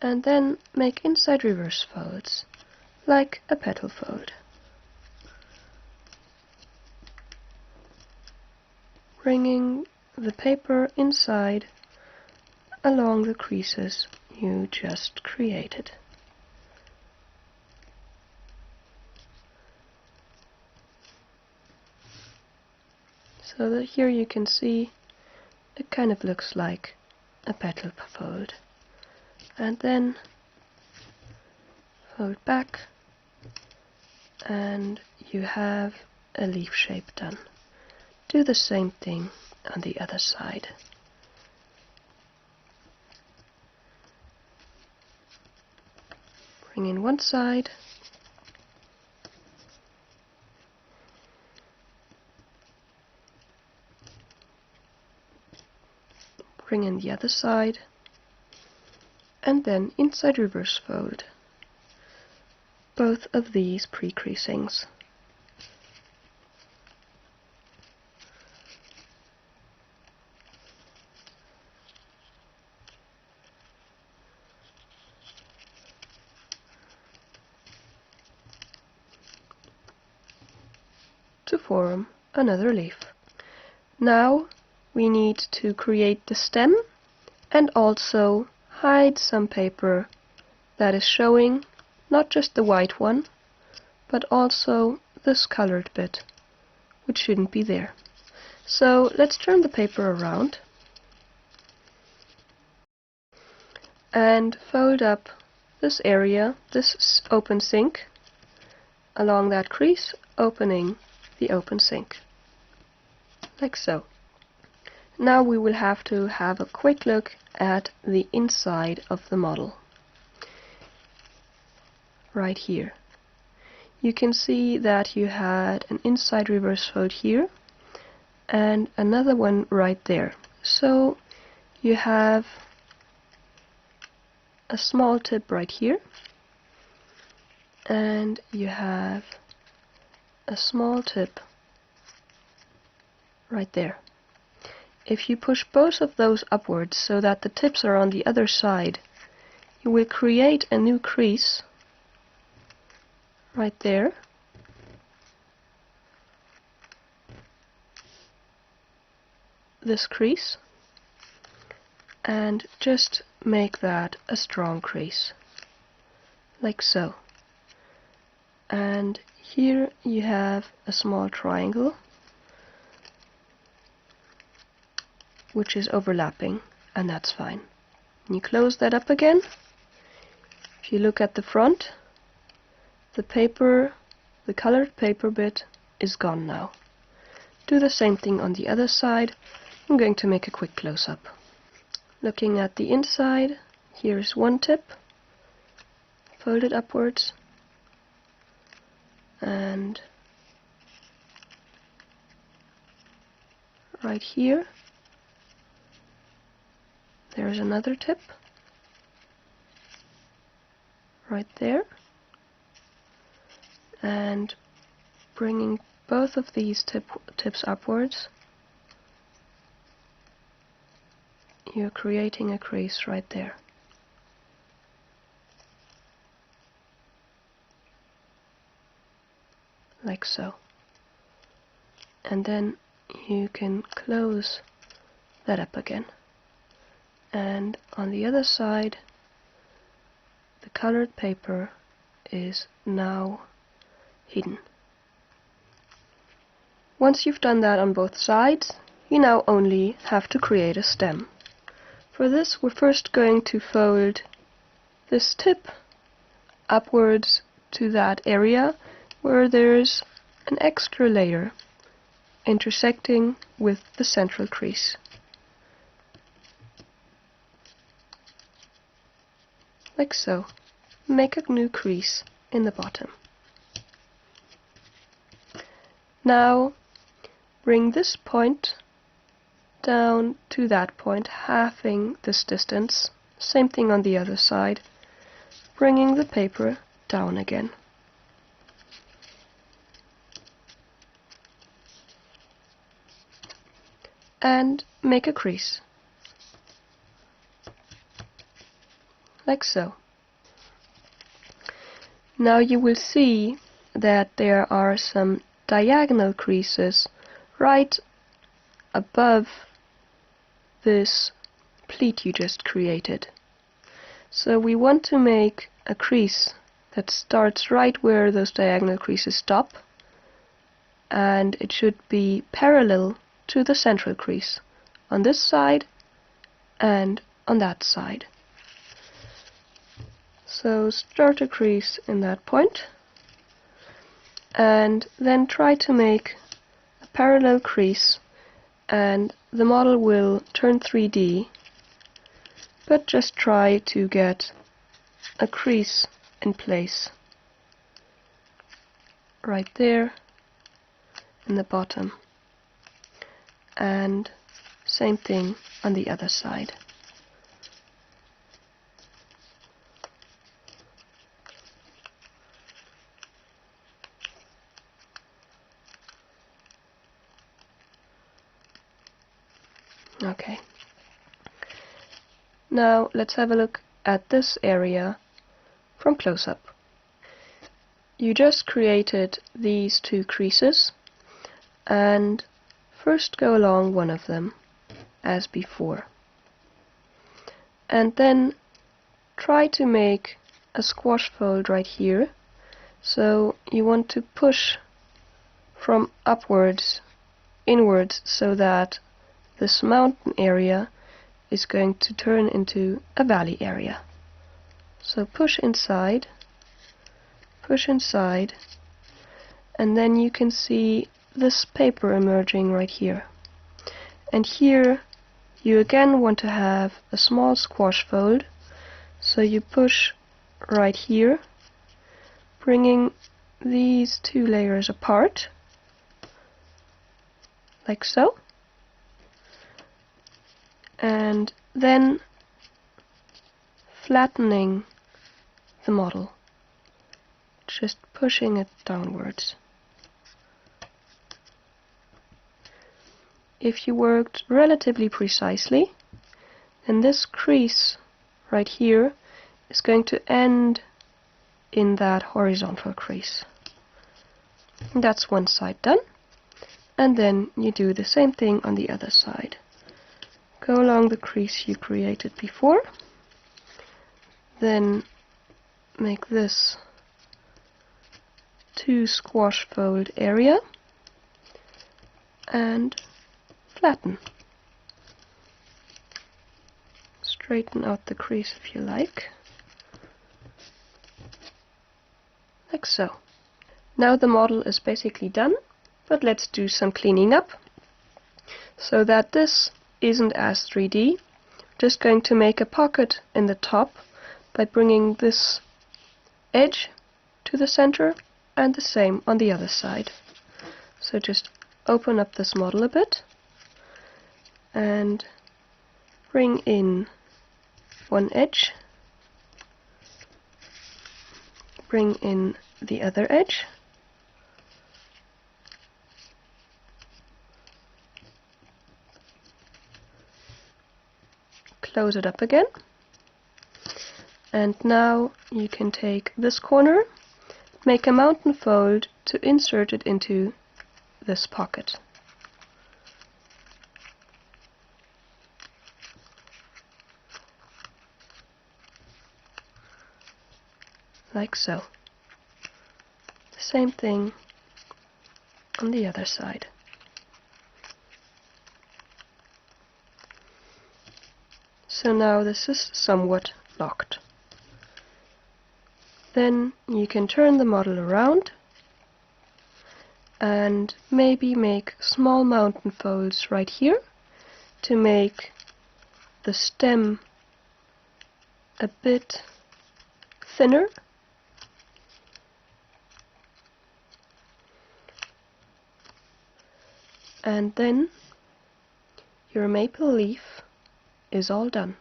and then make inside reverse folds, like a petal fold. Bringing the paper inside along the creases you just created. So that here you can see it kind of looks like a petal fold. And then fold back and you have a leaf shape done. Do the same thing on the other side. Bring in one side, bring in the other side, and then inside reverse fold both of these pre-creasings. To form another leaf. Now we need to create the stem and also hide some paper that is showing not just the white one, but also this colored bit, which shouldn't be there. So let's turn the paper around and fold up this area, this open sink, along that crease, opening the open sink, like so. Now we will have to have a quick look at the inside of the model. Right here. You can see that you had an inside reverse fold here and another one right there. So you have a small tip right here and you have a small tip right there. If you push both of those upwards so that the tips are on the other side, you will create a new crease right there. This crease, and just make that a strong crease, like so. And here you have a small triangle which is overlapping, and that's fine. And you close that up again. If you look at the front, the paper, the colored paper bit is gone now. Do the same thing on the other side. I'm going to make a quick close-up. Looking at the inside, here's one tip, fold it upwards, and right here there's another tip, right there, and bringing both of these tips upwards, you're creating a crease right there. Like so. And then you can close that up again. And on the other side, the colored paper is now hidden. Once you've done that on both sides, you now only have to create a stem. For this, we're first going to fold this tip upwards to that area where there's an extra layer intersecting with the central crease. Like so. Make a new crease in the bottom. Now bring this point down to that point, halving this distance. Same thing on the other side, bringing the paper down again. And make a crease. like so. Now you will see that there are some diagonal creases right above this pleat you just created. So we want to make a crease that starts right where those diagonal creases stop, and it should be parallel to the central crease on this side and on that side. So start a crease in that point, and then try to make a parallel crease, and the model will turn 3D, but just try to get a crease in place right there in the bottom, and same thing on the other side. Okay. Now let's have a look at this area from close-up. You just created these two creases, and first go along one of them as before, and then try to make a squash fold right here. So you want to push from upwards inwards so that this mountain area is going to turn into a valley area. So push inside, and then you can see this paper emerging right here. And here you again want to have a small squash fold, so you push right here, bringing these two layers apart, like so. And then flattening the model, just pushing it downwards. If you worked relatively precisely, then this crease right here is going to end in that horizontal crease. And that's one side done, and then you do the same thing on the other side. Go along the crease you created before, then make this two squash fold area and flatten. Straighten out the crease if you like, like so. Now the model is basically done, but let's do some cleaning up so that this isn't as 3D. Just going to make a pocket in the top by bringing this edge to the center, and the same on the other side. So just open up this model a bit and bring in one edge, bring in the other edge, close it up again, and now you can take this corner, make a mountain fold to insert it into this pocket. Like so. The same thing on the other side. So now this is somewhat locked. Then you can turn the model around and maybe make small mountain folds right here to make the stem a bit thinner. And then your maple leaf is all done.